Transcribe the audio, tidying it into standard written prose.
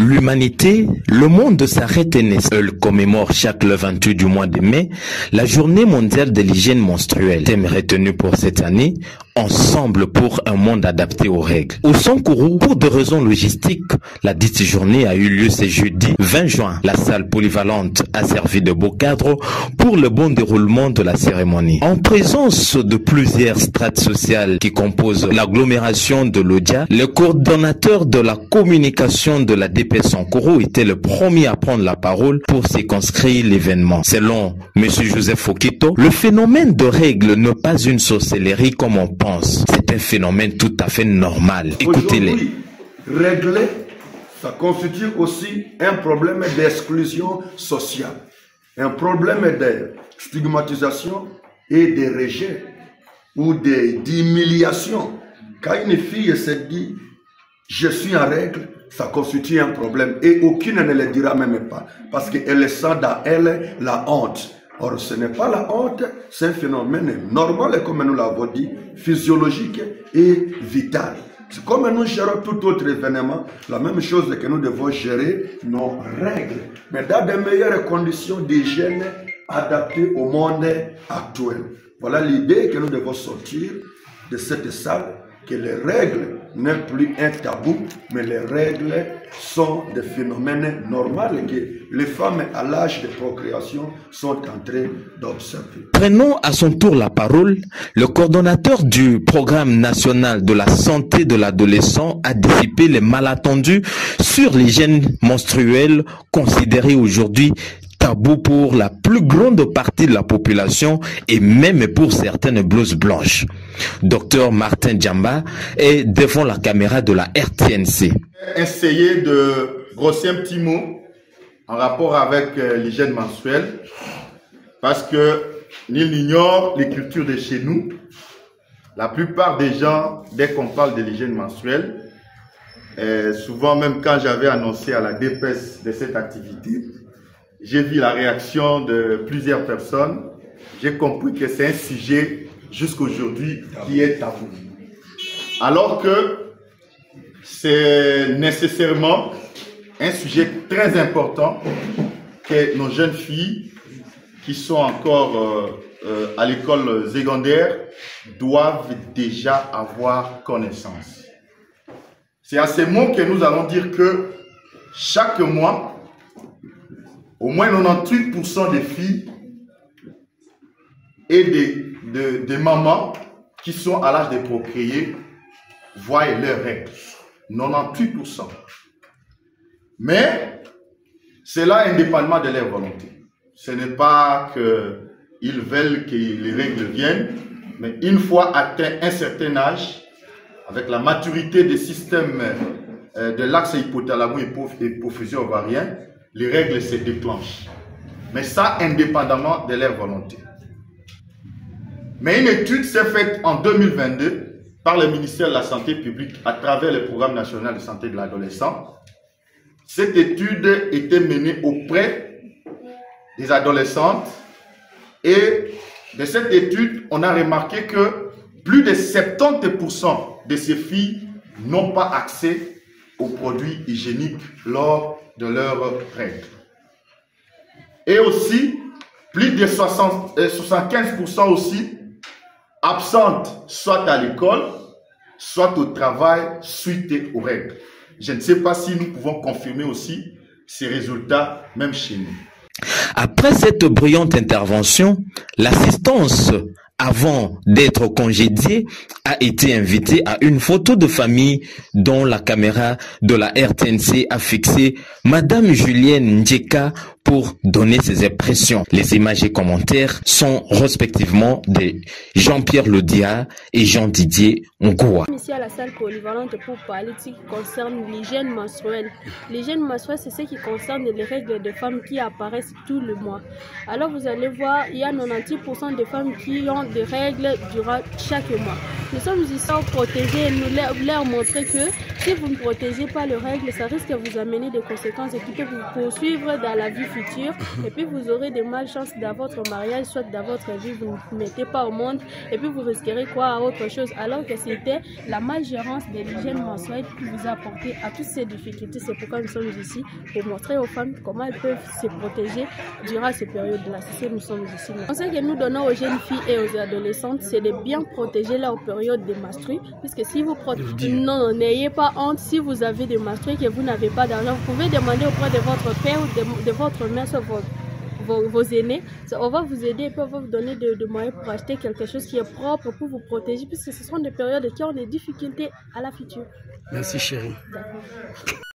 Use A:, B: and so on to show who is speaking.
A: l'humanité, le monde s'arrête et naît. Elle commémore chaque le 28 du mois de mai la journée mondiale de l'hygiène menstruelle. Thème retenu pour cette année, ensemble pour un monde adapté aux règles. Au Sankourou, pour des raisons logistiques, la dite journée a eu lieu ce jeudi 20 juin. La salle polyvalente a servi de beau cadre pour le bon déroulement de la cérémonie. En présence de plusieurs strates sociales qui composent l'agglomération de l'Odia, le coordonnateur de la communication de la DP Sankourou était le premier à prendre la parole pour circonscrire l'événement. Selon M. Joseph Okito, le phénomène de règles n'est pas une sorcellerie comme on pense. C'est un phénomène tout à fait normal. Écoutez-les.
B: Régler, ça constitue aussi un problème d'exclusion sociale, un problème de stigmatisation et de rejet ou d'humiliation. Quand une fille se dit « je suis en règle », ça constitue un problème et aucune ne le dira même pas parce qu'elle sent dans elle la honte. Or, ce n'est pas la honte, c'est un phénomène normal, comme nous l'avons dit, physiologique et vital. C'est comme nous gérons tout autre événement, la même chose que nous devons gérer nos règles, mais dans de meilleures conditions d'hygiène adaptées au monde actuel. Voilà l'idée que nous devons sortir de cette salle, que les règles n'est plus un tabou, mais les règles sont des phénomènes normaux que les femmes à l'âge de procréation sont en train d'observer.
A: Prenons à son tour la parole. Le coordonnateur du programme national de la santé de l'adolescent a dissipé les malentendus sur l'hygiène menstruelle considérée aujourd'hui tabou pour la plus grande partie de la population et même pour certaines blouses blanches. Docteur Martin Djamba est devant la caméra de la RTNC.
C: Essayer de brosser un petit mot en rapport avec l'hygiène menstruelle parce que nul n'ignore les cultures de chez nous. La plupart des gens, dès qu'on parle de l'hygiène menstruelle, souvent même quand j'avais annoncé à la DPS de cette activité, j'ai vu la réaction de plusieurs personnes. J'ai compris que c'est un sujet jusqu'aujourd'hui qui est tabou. Alors que c'est nécessairement un sujet très important que nos jeunes filles qui sont encore à l'école secondaire doivent déjà avoir connaissance. C'est à ces mots que nous allons dire que chaque mois, au moins 98% des filles et des mamans qui sont à l'âge de procréer voient leurs règles. 98%. Mais cela indépendamment de leur volonté. Ce n'est pas qu'ils veulent que les règles viennent, mais une fois atteint un certain âge, avec la maturité des systèmes de l'axe hypothalamo et hypophyse ovarien, les règles se déclenchent. Mais ça, indépendamment de leur volonté. Mais une étude s'est faite en 2022 par le ministère de la Santé publique à travers le programme national de santé de l'adolescent. Cette étude était menée auprès des adolescentes et de cette étude, on a remarqué que plus de 70% de ces filles n'ont pas accès aux produits hygiéniques lors de leurs règles. Et aussi, plus de 75% aussi absentes soit à l'école, soit au travail suite aux règles. Je ne sais pas si nous pouvons confirmer aussi ces résultats même chez nous.
A: Après cette brillante intervention, l'assistance avant d'être congédiée, a été invité à une photo de famille dont la caméra de la RTNC a fixé Madame Julienne Ndjeka pour donner ses impressions. Les images et commentaires sont respectivement de Jean-Pierre Lodia et Jean-Didier Ngoua.
D: Ici à la salle polyvalente pour parler de ce qui concerne l'hygiène menstruelle. L'hygiène menstruelle, c'est ce qui concerne les règles des femmes qui apparaissent tout le mois. Alors vous allez voir, il y a 98% de femmes qui ont des règles durant chaque mois. Nous sommes ici pour protéger et nous leur montrer que si vous ne protégez pas les règles, ça risque de vous amener des conséquences et qui peuvent vous poursuivre dans la vie future. Et puis vous aurez des malchances dans votre mariage, soit dans votre vie, vous ne mettez pas au monde et puis vous risquerez quoi à autre chose. Alors que c'était la malgérance de l'hygiène menstruelle qui vous a apporté à toutes ces difficultés. C'est pourquoi nous sommes ici pour montrer aux femmes comment elles peuvent se protéger durant ces périodes-là. C'est ce que nous sommes ici. Le conseil que nous donnons aux jeunes filles et aux adolescentes, c'est de bien protéger leur période de menstrues. Puisque si vous protégez, non, n'ayez pas honte si vous avez des menstrues et que vous n'avez pas d'argent. Vous pouvez demander auprès de votre père ou de votre mère, soit vos aînés. On va vous aider et puis on va vous donner de moyens pour acheter quelque chose qui est propre pour vous protéger. Puisque ce sont des périodes qui ont des difficultés à la future.
E: Merci chérie.
D: D'accord.